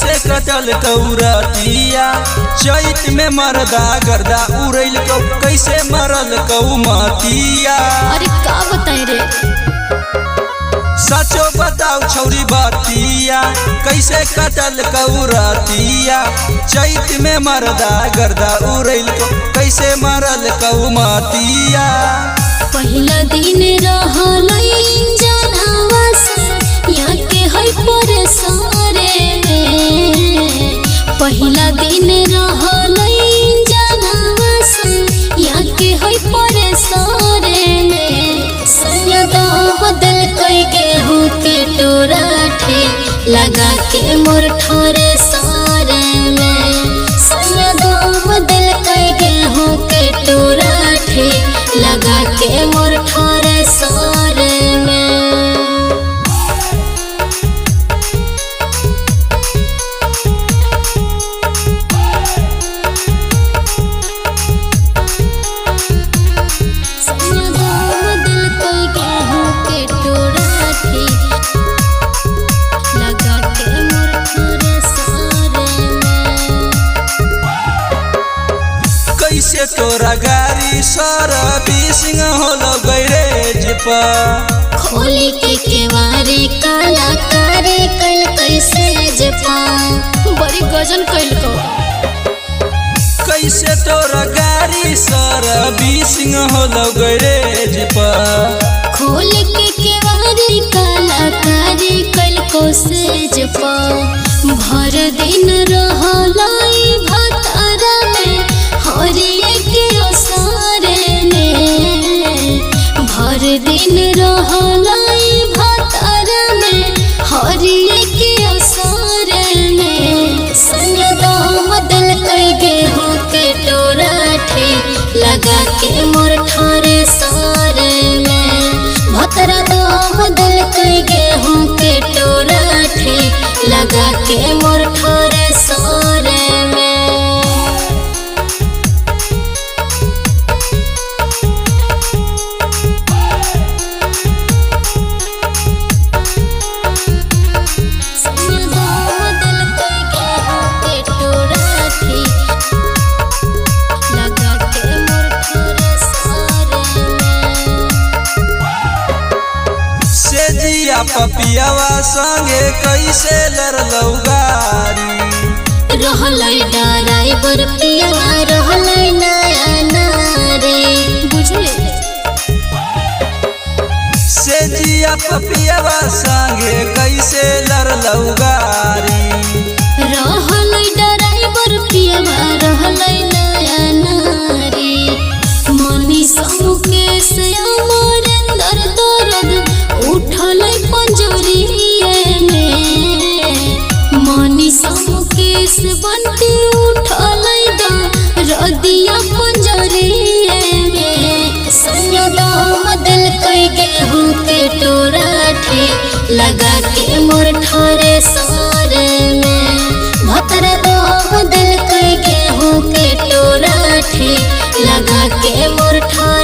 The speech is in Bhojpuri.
कैसे कटल कौरतिया चैत में मरदा गर्दा उड़ैल कौ कैसे मरल कौ मतिया। अरे का बताई रे सचो बताओ छौरी बतिया कैसे कटल कौरतिया चैत में मरदा गर्दा उड़ैल कौ कैसे मरल कौ मतिया। पहिला दिन रहल जनवा से यहाँ के है परेशाने में। पहिला दिन रहल जनवा से यहाँ के है परेशाने में। सैयदा बदल कई गेहूँ के टोरा ठे लगा के मोर ठोरे सारे में। सैयदा बदल कई गेहूँ के टोरा ठे लगा के मोर ठोरे सारे में। कैसे तोरा गाड़ी सर्विसिंग होलो गैरेज पर खोली के केवारी काला करे कल कैसे जपा बड़ी गजन कल को। कैसे तोरा गाड़ी सर्विसिंग होलो गैरेज पर खोली के केवारी काला करे कल को से जपा। भर दिन रहलाई भतारा में हरिये के ओसारे में। भर दिन रहलाई भतारा में हरिये के ओसारे में। सैयदा बदल कई गेहूँ के टोरा ठे लगा के मोर ठोरे सारे में। भतरा दो बदल कई गेहूँ के टोरा ठे लगा के मोर ठोरे सारे में। पपियावा संगे कैसे लड़लौ गाड़ी रहलै ड्राइवर पियावा रहलै नया नारे बुझले। से जिया पपियावा संगे कैसे लड़लौ गाड़ी रहलै ड्राइवर पियावा रहलै नया नारे। मनी समुके से अमरेंद्र दर्द उठलै पंजरिए में। मनी समुके से बंटी उठलै रदिया पंजरिए में। सैयदा बदल कई गेहूँ के टोरा ठे लगा के मोर ठोरे सारे में। भतरा दो बदल कई गेहूँ के टोरा ठे लगा के मोर ठोरे